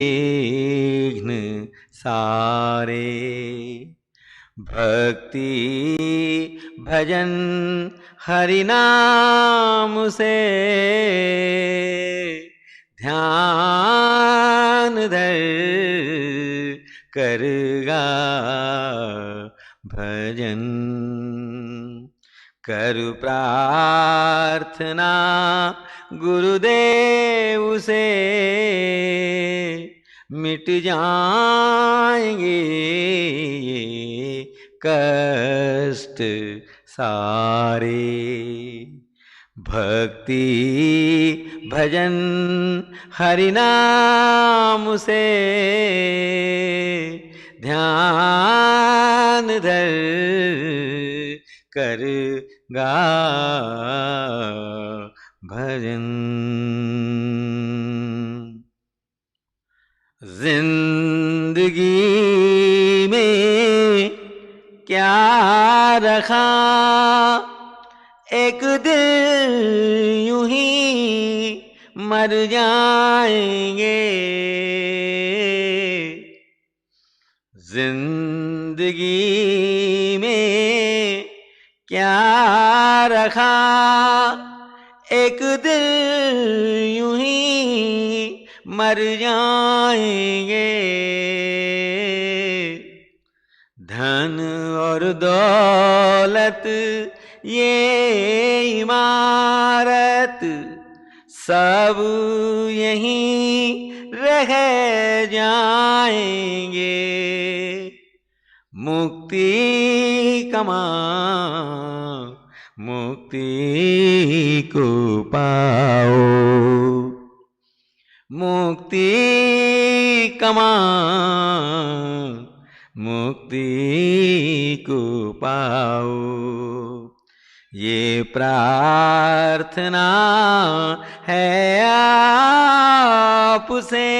विघ्न सारे। भक्ति भजन हरि नाम से ध्यान धर करगा भजन। करु प्रार्थना गुरुदेव से मिट जाएंगे कष्ट सारे। भक्ति भजन हरि नाम से ध्यान धर करगा भजन। जिंदगी में क्या रखा, एक दिन यूं ही मर जाएंगे। जिंदगी में क्या रखा, एक दिन यूं ही मर जाएंगे। धन और दौलत ये इमारत सब यहीं रह जाएंगे। मुक्ति कमा मुक्ति को पाओ, मुक्ति कमा मुक्ति को पाओ। ये प्रार्थना है आपसे,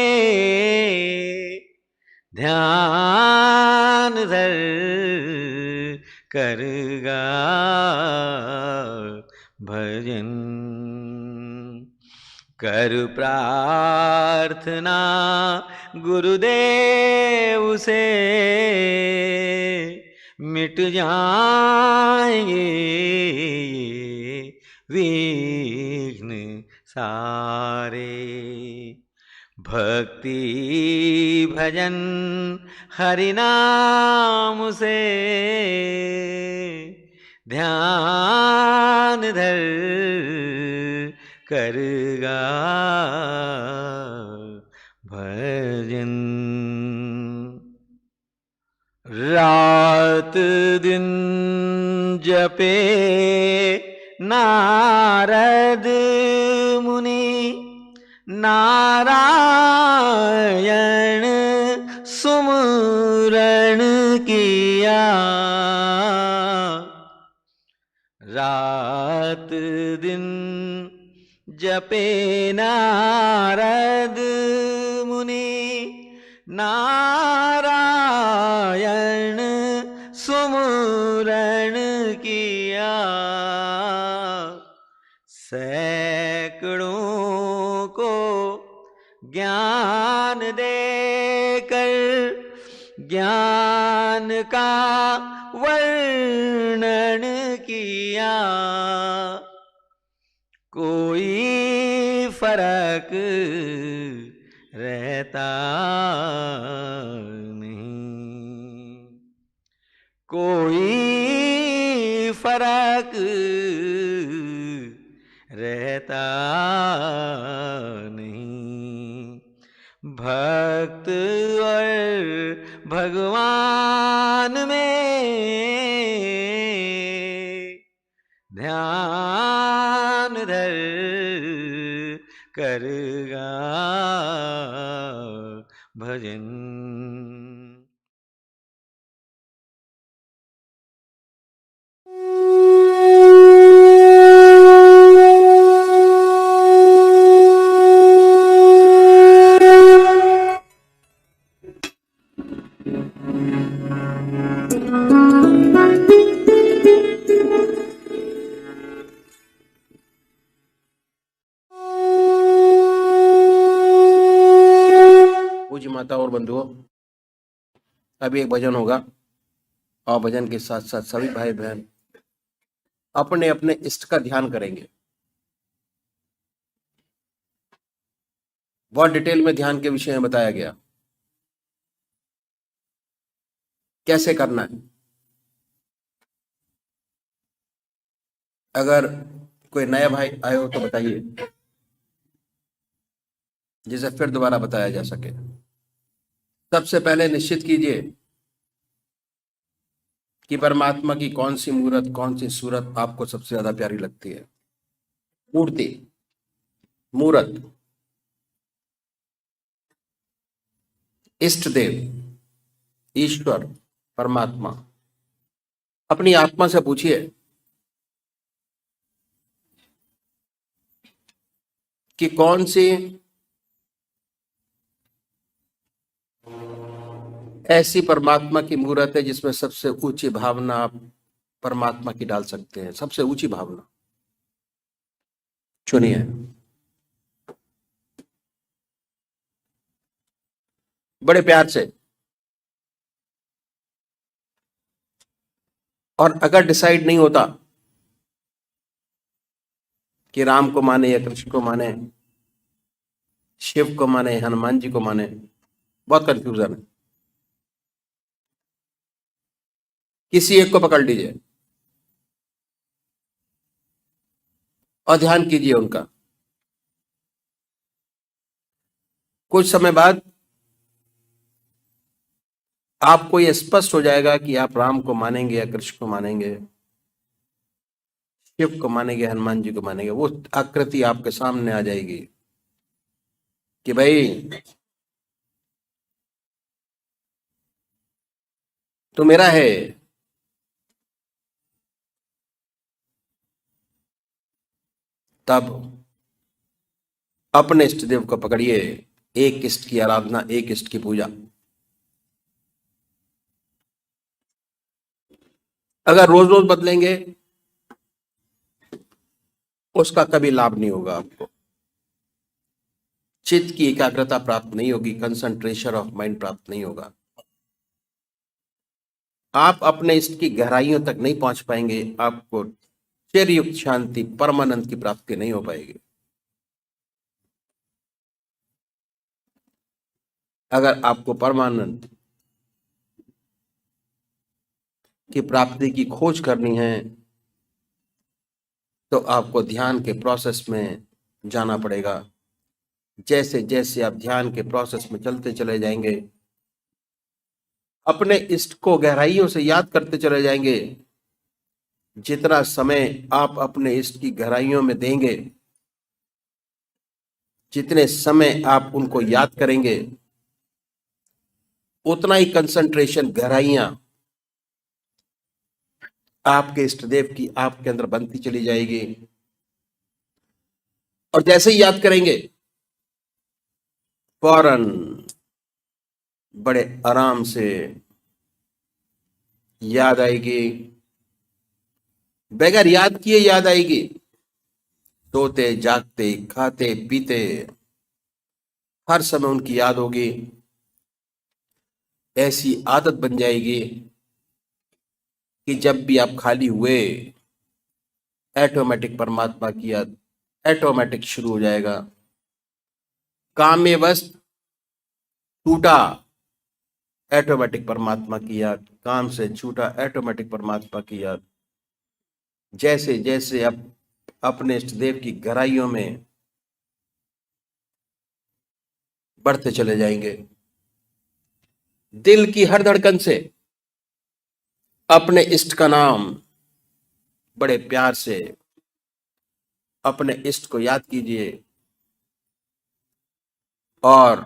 ध्यान धर करगा भजन। कर प्रार्थना गुरुदेव से मिट जाएंगे विघ्न सारे। भक्ति भजन हरि नाम से ध्यान धर करगा भजन। रात दिन जपे नारद मुनि, नारायण सुमरन किया। रात दिन जपे नारद मुनि, नारायण सुमरन किया। सैकड़ों को ज्ञान देकर ज्ञान का वर्णन किया। कोई फर्क रहता नहीं, कोई फर्क रहता नहीं। भक्त और भगवान में ध्यान धर करगा भजन। माता और बंधुओं, अभी एक भजन होगा और भजन के साथ साथ सभी भाई बहन अपने अपने इष्ट का ध्यान करेंगे। बहुत डिटेल में ध्यान के विषय में बताया गया, कैसे करना है। अगर कोई नया भाई आए हो तो बताइए, जिसे फिर दोबारा बताया जा सके। सबसे पहले निश्चित कीजिए कि परमात्मा की कौन सी मूर्त, कौन सी सूरत आपको सबसे ज्यादा प्यारी लगती है। मूर्ति, मूर्त, इष्ट देव, ईश्वर, परमात्मा। अपनी आत्मा से पूछिए कि कौन सी ऐसी परमात्मा की मूर्त है जिसमें सबसे ऊंची भावना आप परमात्मा की डाल सकते हैं। सबसे ऊंची भावना चुनिए। बड़े प्यार से। और अगर डिसाइड नहीं होता कि राम को माने या कृष्ण को माने, शिव को माने, हनुमान जी को माने, बहुत कंफ्यूजन है, किसी एक को पकड़ लीजिए और ध्यान कीजिए उनका। कुछ समय बाद आपको यह स्पष्ट हो जाएगा कि आप राम को मानेंगे या कृष्ण को मानेंगे, शिव को मानेंगे, हनुमान जी को मानेंगे। वो आकृति आपके सामने आ जाएगी कि भाई तो मेरा है। तब अपने इष्ट देव को पकड़िए। एक इष्ट की आराधना, एक इष्ट की पूजा। अगर रोज रोज बदलेंगे उसका कभी लाभ नहीं होगा आपको। चित्त की एकाग्रता प्राप्त नहीं होगी, कंसंट्रेशन ऑफ माइंड प्राप्त नहीं होगा। आप अपने इष्ट की गहराइयों तक नहीं पहुंच पाएंगे। आपको चिरयुक्त शांति, परमानंद की प्राप्ति नहीं हो पाएगी। अगर आपको परमानंद की प्राप्ति की खोज करनी है तो आपको ध्यान के प्रोसेस में जाना पड़ेगा। जैसे जैसे आप ध्यान के प्रोसेस में चलते चले जाएंगे, अपने इष्ट को गहराइयों से याद करते चले जाएंगे। जितना समय आप अपने इष्ट की गहराइयों में देंगे, जितने समय आप उनको याद करेंगे, उतना ही कंसंट्रेशन, गहराइयां आपके इष्ट देव की आपके अंदर बनती चली जाएगी। और जैसे ही याद करेंगे, फौरन बड़े आराम से याद आएगी। बगैर याद किए याद आएगी। सोते जागते, खाते पीते, हर समय उनकी याद होगी। ऐसी आदत बन जाएगी कि जब भी आप खाली हुए, ऑटोमेटिक परमात्मा की याद ऑटोमेटिक शुरू हो जाएगा। काम में बस छूटा, ऑटोमेटिक परमात्मा की याद। काम से छूटा, ऑटोमेटिक परमात्मा की याद। जैसे जैसे आप अपने इष्ट देव की गहराइयों में बढ़ते चले जाएंगे, दिल की हर धड़कन से अपने इष्ट का नाम बड़े प्यार से अपने इष्ट को याद कीजिए और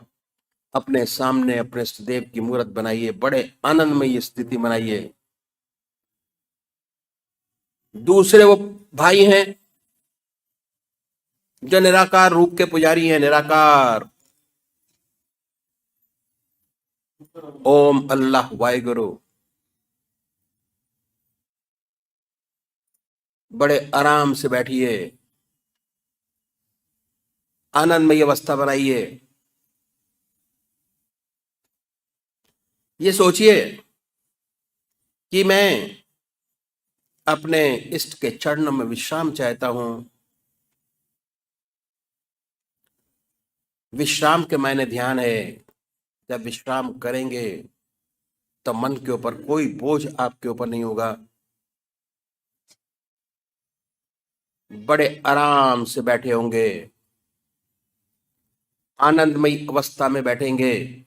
अपने सामने अपने इष्ट देव की मूर्त बनाइए। बड़े आनंदमय स्थिति बनाइए। दूसरे वो भाई हैं जो निराकार रूप के पुजारी हैं। निराकार, ओम अल्लाह वाहिगुरु। बड़े आराम से बैठिए, आनंदमय अवस्था बनाइए। ये सोचिए कि मैं अपने इष्ट के चरणों में विश्राम चाहता हूं। विश्राम के मायने ध्यान है। जब विश्राम करेंगे तो मन के ऊपर कोई बोझ आपके ऊपर नहीं होगा। बड़े आराम से बैठे होंगे, आनंदमयी अवस्था में बैठेंगे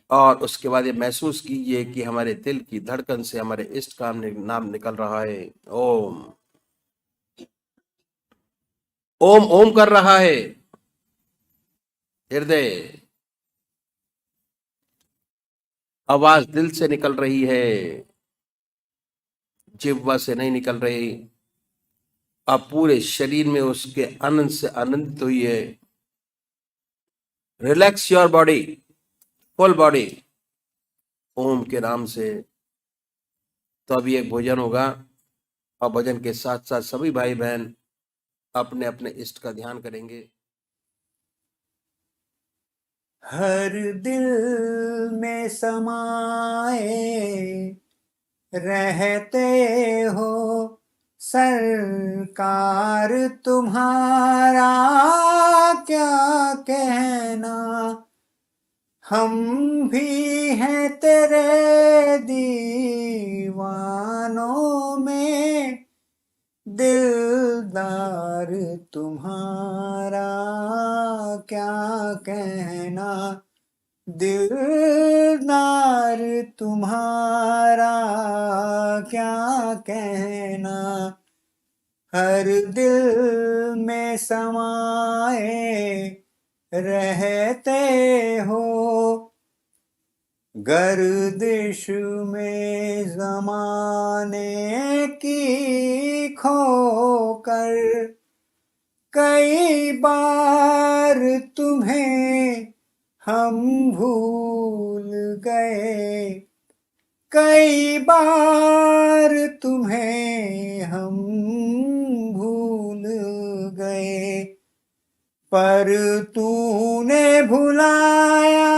और उसके बाद ये महसूस कीजिए कि हमारे दिल की धड़कन से हमारे इष्ट का नाम निकल रहा है। ओम ओम ओम कर रहा है हृदय। आवाज दिल से निकल रही है, जिह्वा से नहीं निकल रही। आप पूरे शरीर में उसके आनंद से आनंदित हुई है। Relax your body, full body, Om के नाम से। तो अभी एक भोजन होगा और भोजन के साथ साथ सभी भाई बहन अपने अपने इष्ट का ध्यान करेंगे। हर दिल में समाए रहते हो सरकार, तुम्हारा क्या कहना। हम भी हैं तेरे दीवानों में, दिलदार तुम्हारा क्या कहना। दिलदार तुम्हारा क्या कहना। हर दिल में समाए रहते हो, गर्दिश में ज़माने की खोकर। कई बार तुम्हें हम भूल गए, कई बार तुम्हें हम भूल गए, पर तूने भुलाया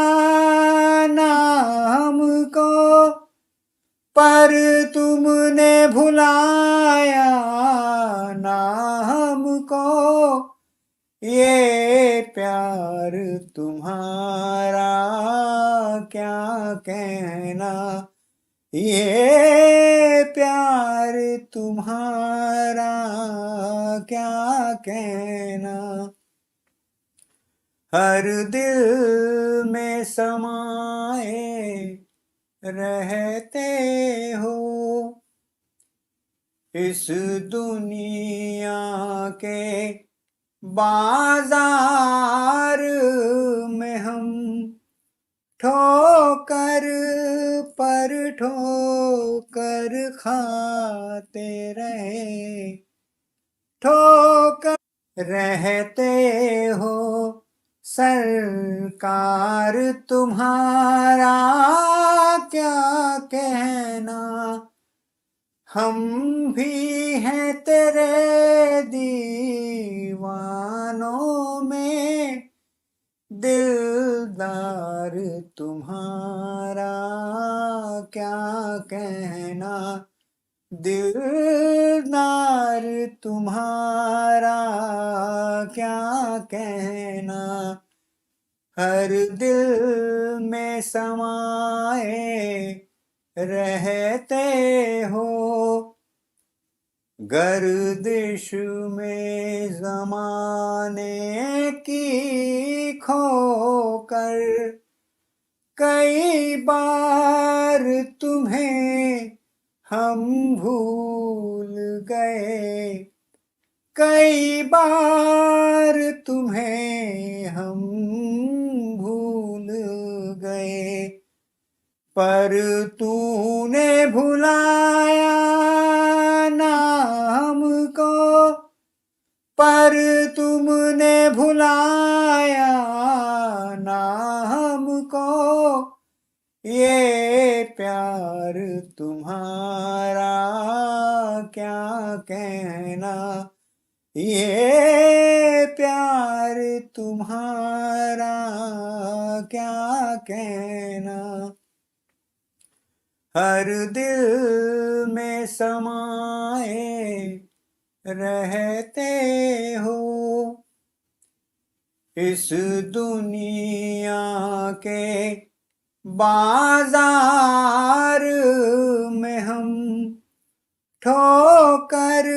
ना हमको, पर तुमने भुलाया ना हमको। ये प्यार तुम्हारा क्या कहना। ये प्यार तुम्हारा क्या कहना। हर दिल में समाए रहते हो, इस दुनिया के बाजार में हम ठोकर पर ठोकर खाते रहे, ठोकर रहते हो सरकार, तुम्हारा क्या कहना। हम भी हैं तेरे दीवानों में, दिलदार तुम्हारा क्या कहना। दिलदार तुम्हारा क्या कहना। हर दिल में समाए रहते हो, गर्दिश में ज़माने की खोकर। कई बार तुम्हें हम भूल गए, कई बार तुम्हें हम भूल गए, पर तूने भुलाया ना हमको, पर तुमने भुलाया ना हमको। ये प्यार तुम्हारा क्या कहना। ये प्यार तुम्हारा क्या कहना, हर दिल में समाए रहते हो, इस दुनिया के बाजार में हम ठोकर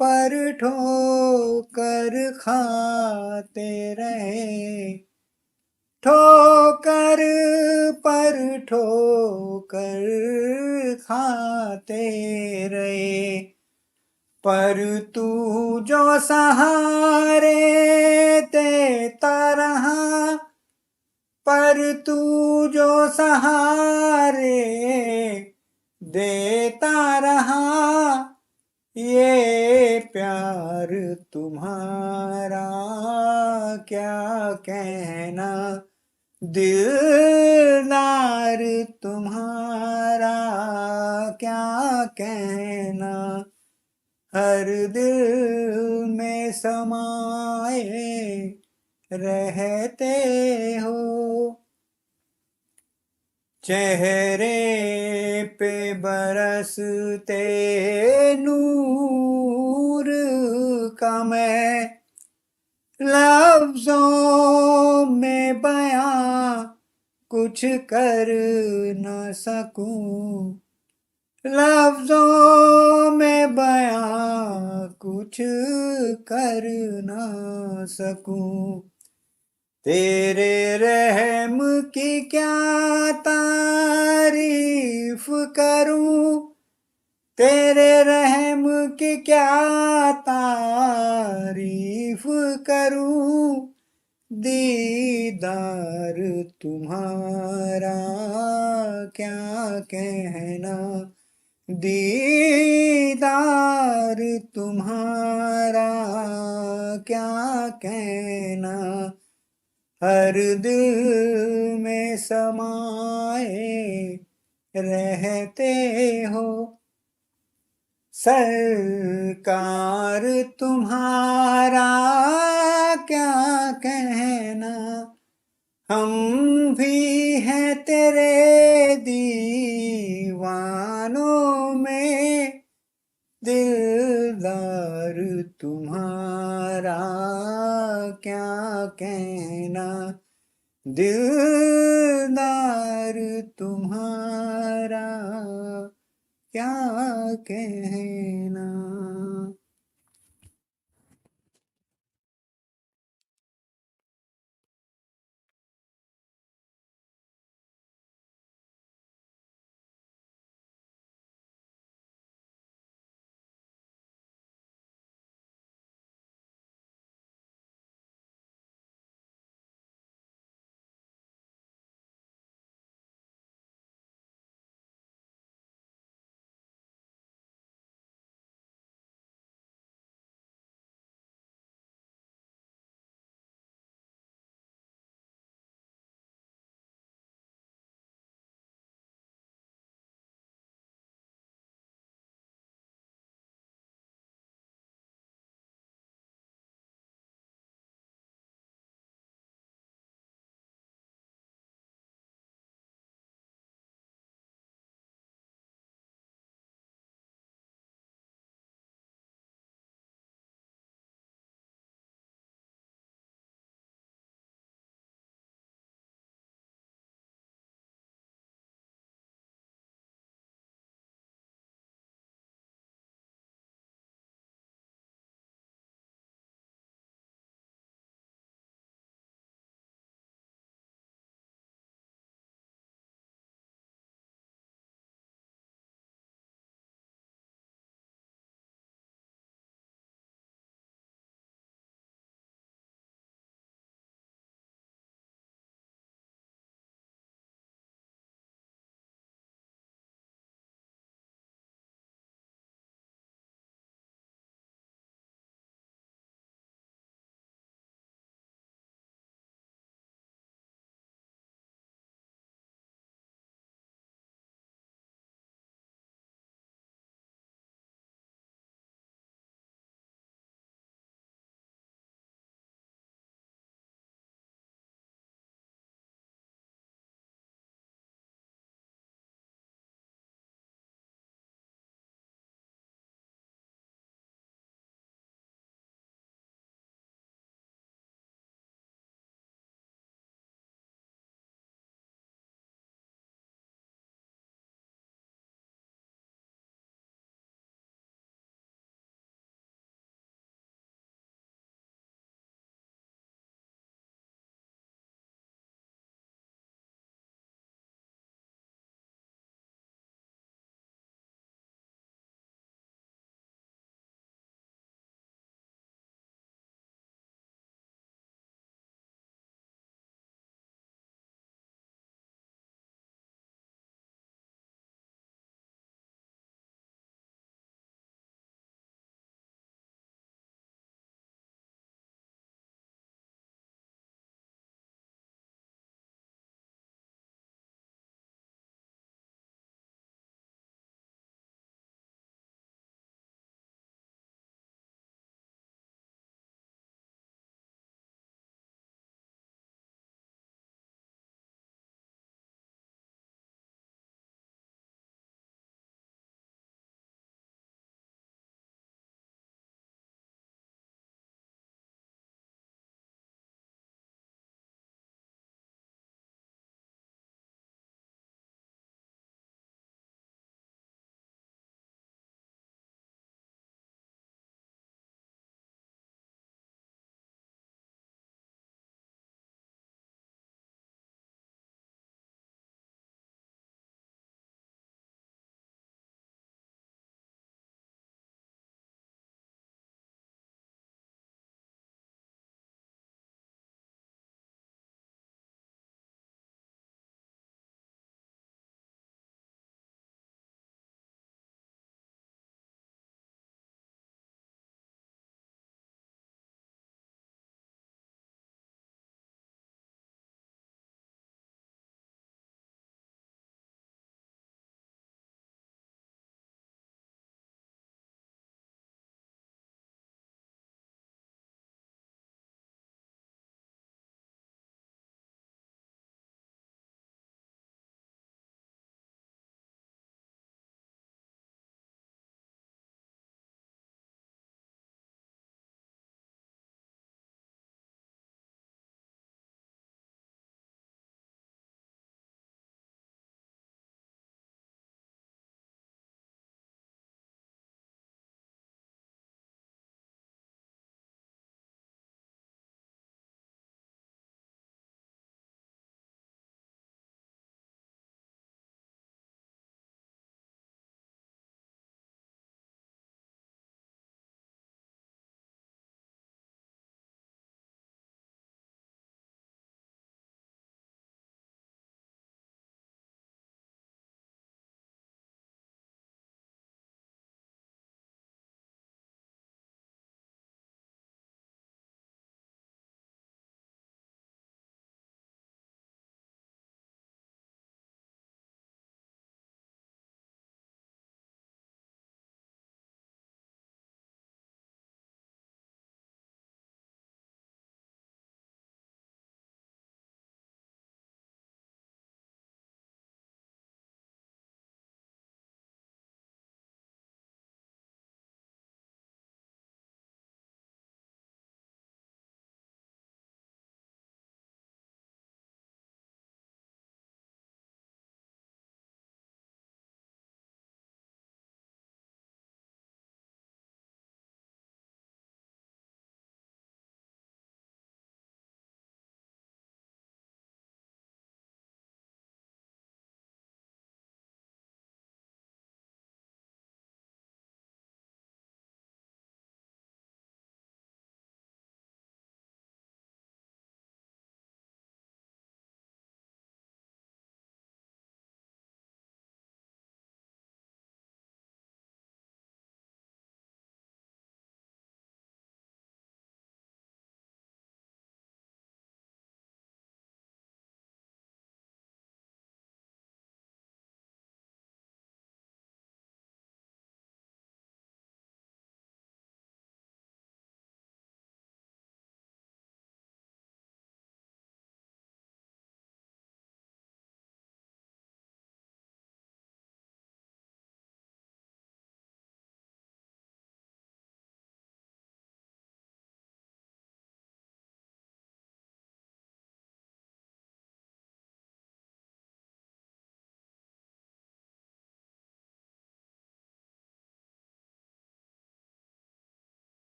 पर ठोकर खाते रहे, ठोकर पर ठोकर खाते रहे, पर तू जो सहारे देता रहा, पर तू जो सहारे देता रहा, ये प्यार तुम्हारा क्या कहना, दिलदार तुम्हारा क्या कहना, हर दिल में समाए रहते हो, चेहरे पे बरसते नूर का मैं लफ्जों में बयां कुछ कर न सकूं, लफ्जों में बयां कुछ कर न सकूं, तेरे रहम की क्या तारीफ करूं, तेरे रहम की क्या तारीफ करूं, दीदार तुम्हारा क्या कहना, दीदार तुम्हारा क्या कहना, हर दिल में समाए रहते हो, सरकार तुम्हारा क्या कहना, हम भी हैं तेरे दीवानों में, दिलदार तुम्हारा क्या कहना, दिलदार तुम्हारा क्या कहना।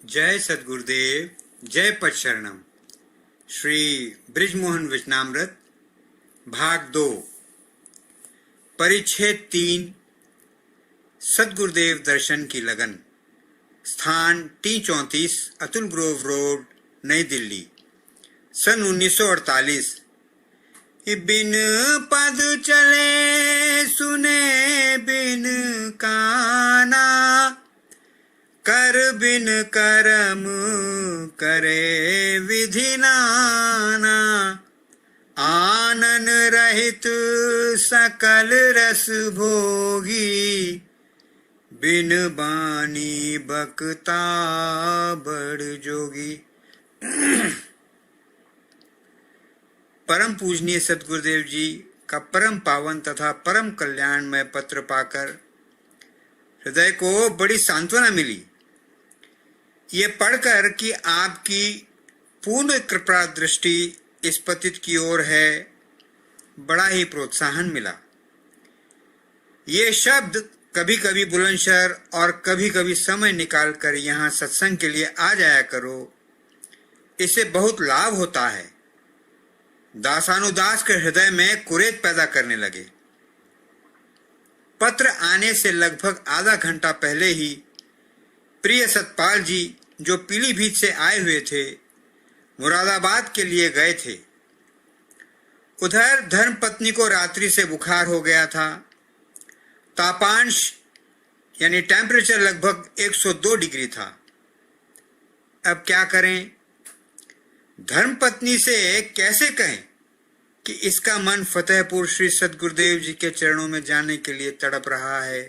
जय सद्गुरुदेव, जय पदशरणम। श्री बृजमोहन वचनामृत भाग 2 परिच्छेद 3 सद्गुरुदेव दर्शन की लगन। स्थान T34 अतुल ग्रोव रोड, नई दिल्ली, सन 1948। बिन पद चले सुने बिन काना, कर बिन करम करे विधि नाना। आनन रहित सकल रस भोगी, बिन बानी बकता बड़ जोगी। परम पूजनीय सद्गुरुदेव जी का परम पावन तथा परम कल्याणमय पत्र पाकर हृदय को बड़ी सांत्वना मिली। ये पढ़कर कि आपकी पूर्ण कृपा दृष्टि इस पतित की ओर है, बड़ा ही प्रोत्साहन मिला। ये शब्द कभी कभी बुलंदशहर और कभी कभी समय निकाल कर यहाँ सत्संग के लिए आ जाया करो, इससे बहुत लाभ होता है। दासानुदास के हृदय में कुरेद पैदा करने लगे। पत्र आने से लगभग आधा घंटा पहले ही प्रिय सतपाल जी, जो पीलीभीत से आए हुए थे, मुरादाबाद के लिए गए थे। उधर धर्मपत्नी को रात्रि से बुखार हो गया था। तापांश यानी टेम्परेचर लगभग 102 डिग्री था। अब क्या करें? धर्मपत्नी से कैसे कहें कि इसका मन फतेहपुर श्री सद्गुरुदेव जी के चरणों में जाने के लिए तड़प रहा है।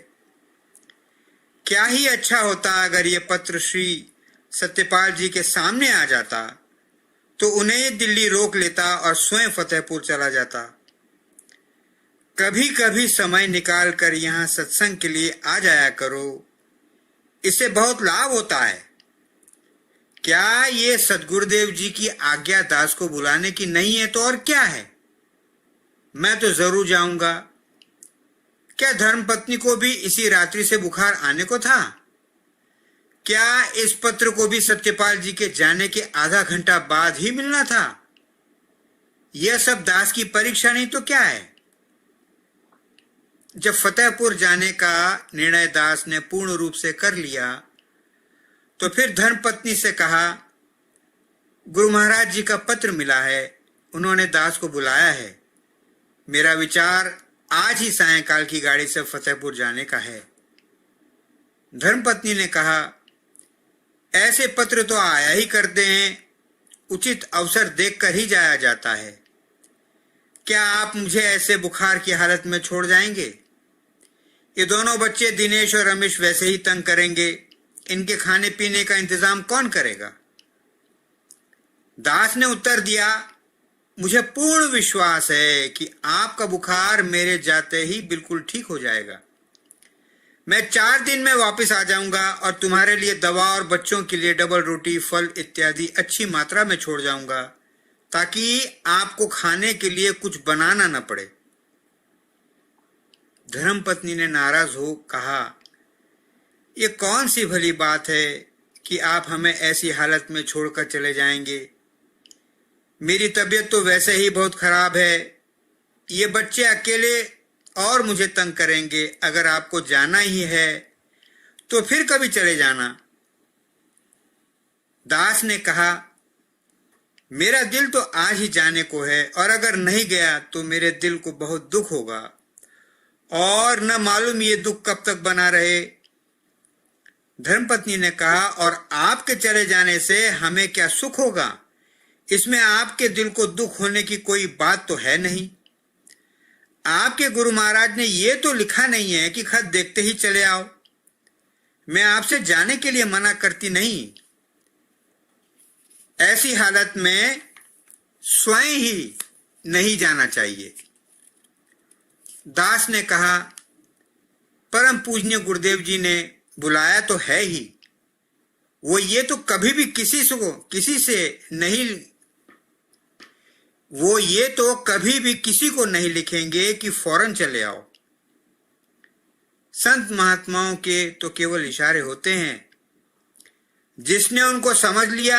क्या ही अच्छा होता अगर ये पत्र श्री सत्यपाल जी के सामने आ जाता, तो उन्हें दिल्ली रोक लेता और स्वयं फतेहपुर चला जाता। कभी कभी समय निकाल कर यहाँ सत्संग के लिए आ जाया करो, इससे बहुत लाभ होता है। क्या ये सद्गुरुदेव जी की आज्ञा दास को बुलाने की नहीं है तो और क्या है? मैं तो जरूर जाऊंगा। क्या धर्मपत्नी को भी इसी रात्रि से बुखार आने को था? क्या इस पत्र को भी सत्यपाल जी के जाने के आधा घंटा बाद ही मिलना था? यह सब दास की परीक्षा नहीं तो क्या है? जब फतेहपुर जाने का निर्णय दास ने पूर्ण रूप से कर लिया, तो फिर धर्मपत्नी से कहा, गुरु महाराज जी का पत्र मिला है, उन्होंने दास को बुलाया है। मेरा विचार आज ही सायंकाल की गाड़ी से फतेहपुर जाने का है। धर्मपत्नी ने कहा, ऐसे पत्र तो आया ही करते हैं, उचित अवसर देखकर ही जाया जाता है। क्या आप मुझे ऐसे बुखार की हालत में छोड़ जाएंगे? ये दोनों बच्चे दिनेश और रमेश वैसे ही तंग करेंगे, इनके खाने पीने का इंतजाम कौन करेगा? दास ने उत्तर दिया, मुझे पूर्ण विश्वास है कि आपका बुखार मेरे जाते ही बिल्कुल ठीक हो जाएगा। मैं 4 दिन में वापस आ जाऊंगा और तुम्हारे लिए दवा और बच्चों के लिए डबल रोटी, फल इत्यादि अच्छी मात्रा में छोड़ जाऊंगा, ताकि आपको खाने के लिए कुछ बनाना न पड़े। धर्मपत्नी ने नाराज हो कहा, ये कौन सी भली बात है कि आप हमें ऐसी हालत में छोड़कर चले जाएंगे? मेरी तबीयत तो वैसे ही बहुत खराब है। ये बच्चे अकेले और मुझे तंग करेंगे। अगर आपको जाना ही है तो फिर कभी चले जाना। दास ने कहा, मेरा दिल तो आज ही जाने को है, और अगर नहीं गया तो मेरे दिल को बहुत दुख होगा, और न मालूम ये दुख कब तक बना रहे। धर्मपत्नी ने कहा, और आपके चले जाने से हमें क्या सुख होगा? इसमें आपके दिल को दुख होने की कोई बात तो है नहीं। आपके गुरु महाराज ने ये तो लिखा नहीं है कि खत देखते ही चले आओ। मैं आपसे जाने के लिए मना करती नहीं। ऐसी हालत में स्वयं ही नहीं जाना चाहिए। दास ने कहा, परम पूजनीय गुरुदेव जी ने बुलाया तो है ही, वो ये तो कभी भी किसी को नहीं लिखेंगे कि फौरन चले आओ। संत महात्माओं के तो केवल इशारे होते हैं। जिसने उनको समझ लिया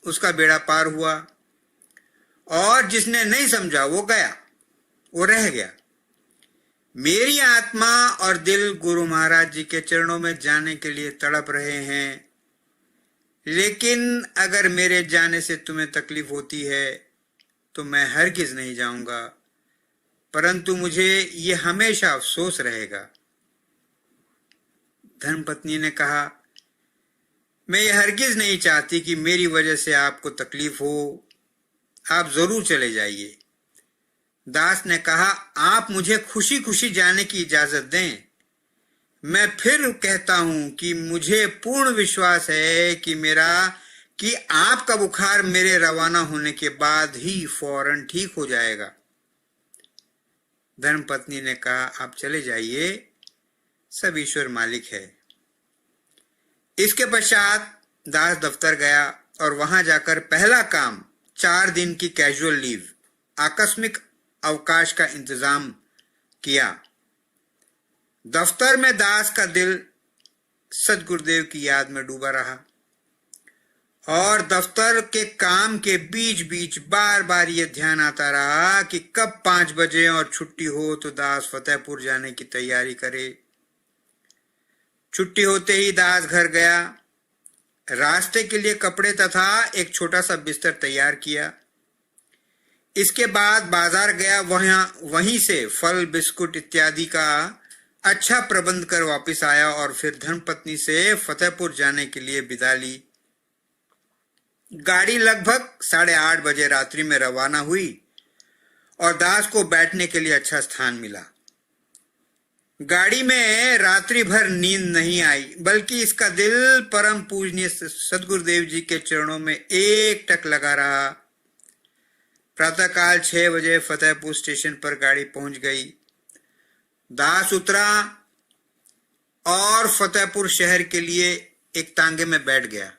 उसका बेड़ा पार हुआ, और जिसने नहीं समझा वो गया, वो रह गया। मेरी आत्मा और दिल गुरु महाराज जी के चरणों में जाने के लिए तड़प रहे हैं, लेकिन अगर मेरे जाने से तुम्हें तकलीफ होती है तो मैं हरगिज नहीं जाऊंगा, परंतु मुझे ये हमेशा अफसोस रहेगा। धर्मपत्नी ने कहा, मैं ये हरगिज नहीं चाहती कि मेरी वजह से आपको तकलीफ हो, आप जरूर चले जाइए। दास ने कहा, आप मुझे खुशी खुशी जाने की इजाजत दें। मैं फिर कहता हूं कि मुझे पूर्ण विश्वास है कि आपका बुखार मेरे रवाना होने के बाद ही फौरन ठीक हो जाएगा। धर्मपत्नी ने कहा, आप चले जाइए, सब ईश्वर मालिक है। इसके पश्चात दास दफ्तर गया और वहां जाकर पहला काम 4 दिन की कैजुअल लीव, आकस्मिक अवकाश का इंतजाम किया। दफ्तर में दास का दिल सदगुरुदेव की याद में डूबा रहा, और दफ्तर के काम के बीच बीच बार बार ये ध्यान आता रहा कि कब 5 बजे और छुट्टी हो तो दास फतेहपुर जाने की तैयारी करे। छुट्टी होते ही दास घर गया, रास्ते के लिए कपड़े तथा एक छोटा सा बिस्तर तैयार किया। इसके बाद बाजार गया, वहीं से फल बिस्कुट इत्यादि का अच्छा प्रबंध कर वापस आया और फिर धर्मपत्नी से फतेहपुर जाने के लिए विदा ली। गाड़ी लगभग 8:30 बजे रात्रि में रवाना हुई और दास को बैठने के लिए अच्छा स्थान मिला। गाड़ी में रात्रि भर नींद नहीं आई, बल्कि इसका दिल परम पूजनीय सदगुरुदेव जी के चरणों में एकटक लगा रहा। प्रातःकाल 6 बजे फतेहपुर स्टेशन पर गाड़ी पहुंच गई। दास उतरा और फतेहपुर शहर के लिए एक तांगे में बैठ गया।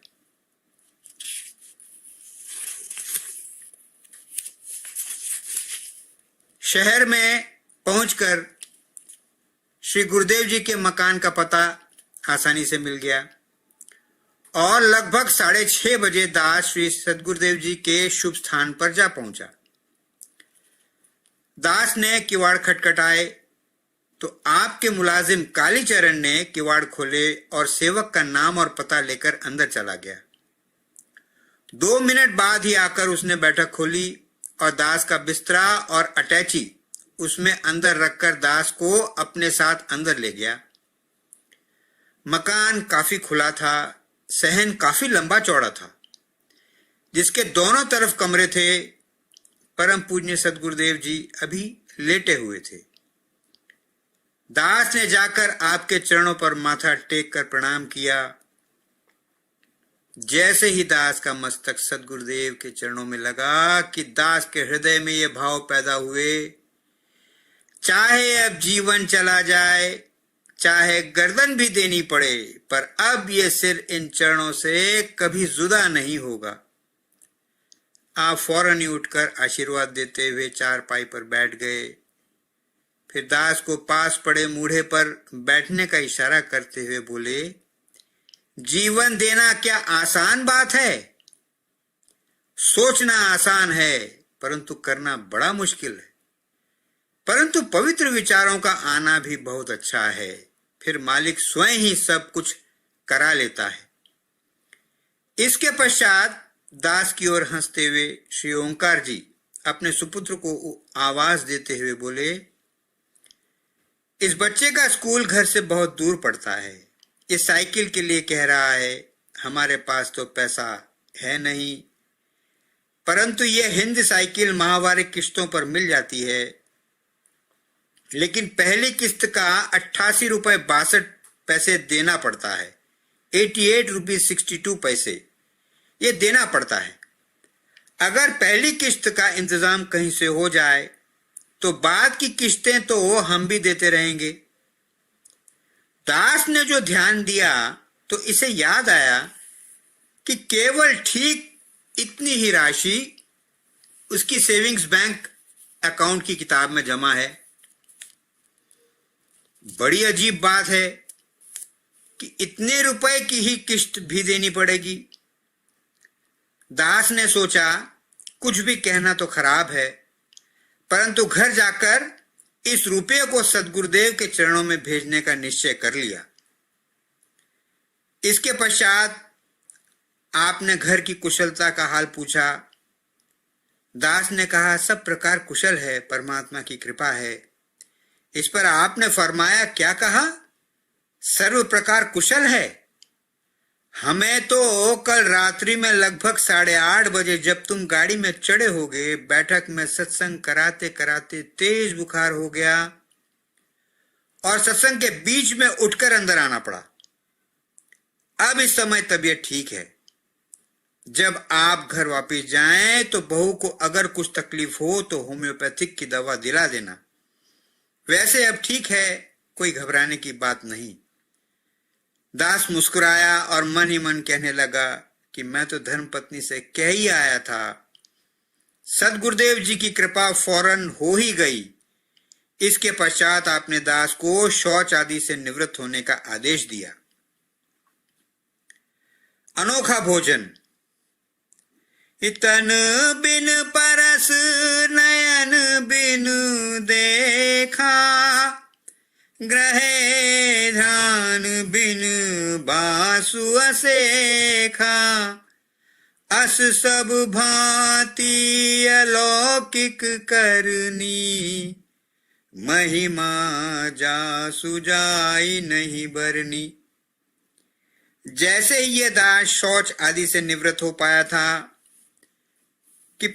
शहर में पहुंचकर श्री गुरुदेव जी के मकान का पता आसानी से मिल गया और लगभग 6:30 बजे दास श्री सदगुरुदेव जी के शुभ स्थान पर जा पहुंचा। दास ने किवाड़ खटखटाए तो आपके मुलाजिम कालीचरण ने किवाड़ खोले और सेवक का नाम और पता लेकर अंदर चला गया। 2 मिनट बाद ही आकर उसने बैठक खोली और दास का बिस्तरा और अटैची उसमें अंदर रखकर दास को अपने साथ अंदर ले गया। मकान काफी खुला था, सहन काफी लंबा चौड़ा था, जिसके दोनों तरफ कमरे थे। परम पूज्य सदगुरुदेव जी अभी लेटे हुए थे। दास ने जाकर आपके चरणों पर माथा टेक कर प्रणाम किया। जैसे ही दास का मस्तक सदगुरुदेव के चरणों में लगा कि दास के हृदय में ये भाव पैदा हुए, चाहे अब जीवन चला जाए, चाहे गर्दन भी देनी पड़े, पर अब ये सिर इन चरणों से कभी जुदा नहीं होगा। आप फौरन ही उठकर आशीर्वाद देते हुए चारपाई पर बैठ गए। फिर दास को पास पड़े मूढ़े पर बैठने का इशारा करते हुए बोले, जीवन देना क्या आसान बात है? सोचना आसान है, परंतु करना बड़ा मुश्किल है। परंतु पवित्र विचारों का आना भी बहुत अच्छा है, फिर मालिक स्वयं ही सब कुछ करा लेता है। इसके पश्चात दास की ओर हंसते हुए श्री ओंकार जी अपने सुपुत्र को आवाज देते हुए बोले, इस बच्चे का स्कूल घर से बहुत दूर पड़ता है। ये साइकिल के लिए कह रहा है, हमारे पास तो पैसा है नहीं, परंतु ये हिंद साइकिल माहवारी किस्तों पर मिल जाती है। लेकिन पहली किस्त का 88 रुपए 62 पैसे देना पड़ता है। 88 रुपीज 62 पैसे ये देना पड़ता है। अगर पहली किस्त का इंतजाम कहीं से हो जाए तो बाद की किस्तें तो हम भी देते रहेंगे। दास ने जो ध्यान दिया तो इसे याद आया कि केवल ठीक इतनी ही राशि उसकी सेविंग्स बैंक अकाउंट की किताब में जमा है। बड़ी अजीब बात है कि इतने रुपए की ही किस्त भी देनी पड़ेगी। दास ने सोचा कुछ भी कहना तो खराब है, परंतु घर जाकर इस रुपये को सद्गुरुदेव के चरणों में भेजने का निश्चय कर लिया। इसके पश्चात आपने घर की कुशलता का हाल पूछा। दास ने कहा सब प्रकार कुशल है, परमात्मा की कृपा है। इस पर आपने फरमाया क्या कहा? सर्व प्रकार कुशल है। हमें तो कल रात्रि में लगभग 8:30 बजे जब तुम गाड़ी में चढ़े होगे, बैठक में सत्संग कराते कराते तेज बुखार हो गया और सत्संग के बीच में उठकर अंदर आना पड़ा। अब इस समय तबीयत ठीक है। जब आप घर वापस जाएं तो बहू को अगर कुछ तकलीफ हो तो होम्योपैथिक की दवा दिला देना। वैसे अब ठीक है, कोई घबराने की बात नहीं। दास मुस्कुराया और मन ही मन कहने लगा कि मैं तो धर्मपत्नी से कह ही आया था। सद्गुरुदेव जी की कृपा फौरन हो ही गई। इसके पश्चात आपने दास को शौच आदि से निवृत्त होने का आदेश दिया। अनोखा भोजन। तन बिन परस नयन बिन देखा, ग्रहे ध्यान बिन बासु असेखा, अस सब भांति अलौकिक करनी, महिमा जासु जाई नहीं बरनी। जैसे ही ये दास शौच आदि से निवृत्त हो पाया था कि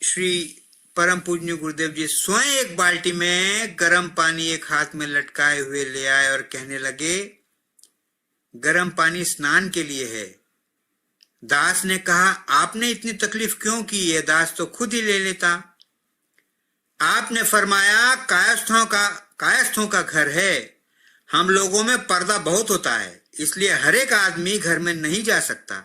श्री परम पूज्य गुरुदेव जी स्वयं एक बाल्टी में गर्म पानी एक हाथ में लटकाए हुए ले आए और कहने लगे, गर्म पानी स्नान के लिए है। दास ने कहा, आपने इतनी तकलीफ क्यों की है? दास तो खुद ही ले लेता। आपने फरमाया, कायस्थों का घर है, हम लोगों में पर्दा बहुत होता है, इसलिए हर एक आदमी घर में नहीं जा सकता।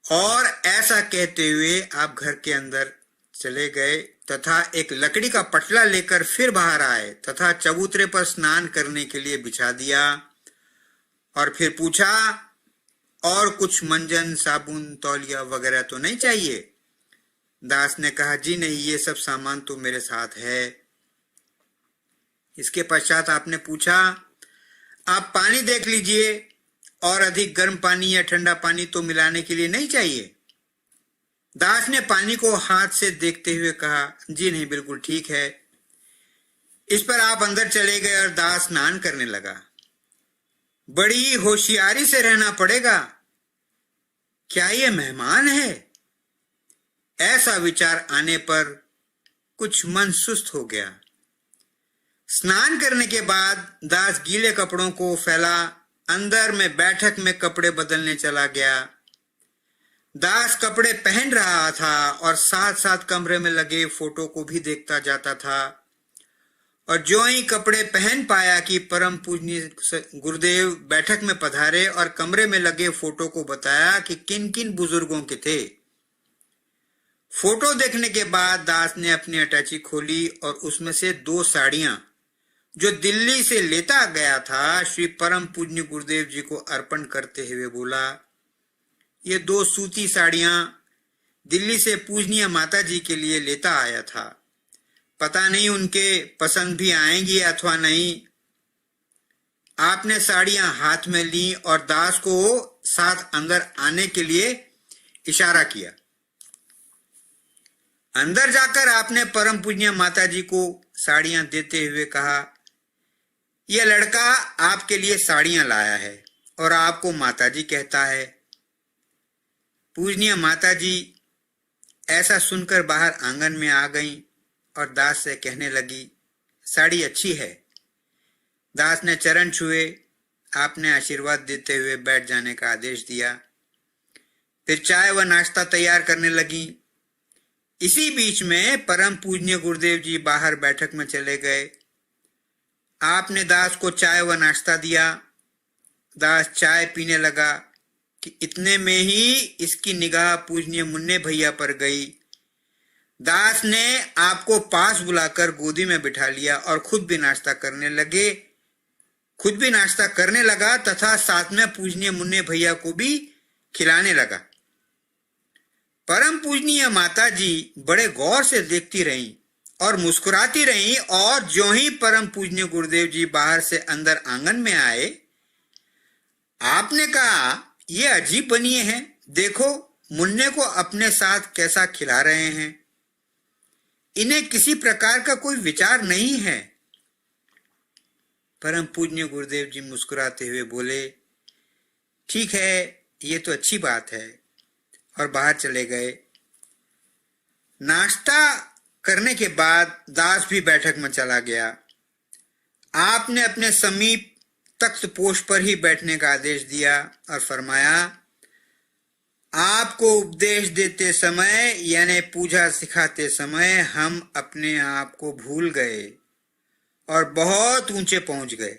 और ऐसा कहते हुए आप घर के अंदर चले गए तथा एक लकड़ी का पटला लेकर फिर बाहर आए तथा चबूतरे पर स्नान करने के लिए बिछा दिया और फिर पूछा, और कुछ मंजन साबुन तौलिया वगैरह तो नहीं चाहिए? दास ने कहा, जी नहीं, ये सब सामान तो मेरे साथ है। इसके पश्चात आपने पूछा, आप पानी देख लीजिए और अधिक गर्म पानी या ठंडा पानी तो मिलाने के लिए नहीं चाहिए? दास ने पानी को हाथ से देखते हुए कहा, जी नहीं, बिल्कुल ठीक है। इस पर आप अंदर चले गए और दास स्नान करने लगा। बड़ी होशियारी से रहना पड़ेगा, क्या ये मेहमान है? ऐसा विचार आने पर कुछ मन सुस्त हो गया। स्नान करने के बाद दास गीले कपड़ों को फैला अंदर में बैठक में कपड़े बदलने चला गया। दास कपड़े पहन रहा था और साथ साथ कमरे में लगे फोटो को भी देखता जाता था। और जो ही कपड़े पहन पाया कि परम पूजनीय गुरुदेव बैठक में पधारे और कमरे में लगे फोटो को बताया कि किन किन बुजुर्गों के थे। फोटो देखने के बाद दास ने अपनी अटैची खोली और उसमें से 2 साड़ियां जो दिल्ली से लेता गया था श्री परम पूज्य गुरुदेव जी को अर्पण करते हुए बोला, ये 2 सूती साड़ियां दिल्ली से पूजनीय माता जी के लिए लेता आया था। पता नहीं उनके पसंद भी आएंगी अथवा नहीं। आपने साड़ियां हाथ में ली और दास को साथ अंदर आने के लिए इशारा किया। अंदर जाकर आपने परम पूज्य माता जी को साड़ियां देते हुए कहा, यह लड़का आपके लिए साड़ियां लाया है और आपको माता जी कहता है। पूजनीय माता जी ऐसा सुनकर बाहर आंगन में आ गईं और दास से कहने लगी, साड़ी अच्छी है। दास ने चरण छुए। आपने आशीर्वाद देते हुए बैठ जाने का आदेश दिया। फिर चाय व नाश्ता तैयार करने लगी। इसी बीच में परम पूजनीय गुरुदेव जी बाहर बैठक में चले गए। आपने दास को चाय व नाश्ता दिया। दास चाय पीने लगा कि इतने में ही इसकी निगाह पूजनीय मुन्ने भैया पर गई। दास ने आपको पास बुलाकर गोदी में बिठा लिया और खुद भी नाश्ता करने लगे। खुद भी नाश्ता करने लगा तथा साथ में पूजनीय मुन्ने भैया को भी खिलाने लगा। परम पूजनीय माता जी बड़े गौर से देखती रहीं और मुस्कुराती रहीं, और ज्यों ही परम पूजनीय गुरुदेव जी बाहर से अंदर आंगन में आए, आपने कहा, ये अजीब बनिए हैं, देखो मुन्ने को अपने साथ कैसा खिला रहे हैं, इन्हें किसी प्रकार का कोई विचार नहीं है। परम पूज्य गुरुदेव जी मुस्कुराते हुए बोले, ठीक है, ये तो अच्छी बात है, और बाहर चले गए। नाश्ता करने के बाद दास भी बैठक में चला गया। आपने अपने समीप तख्त पोष पर ही बैठने का आदेश दिया और फरमाया, आपको उपदेश देते समय यानी पूजा सिखाते समय हम अपने आप को भूल गए और बहुत ऊंचे पहुंच गए।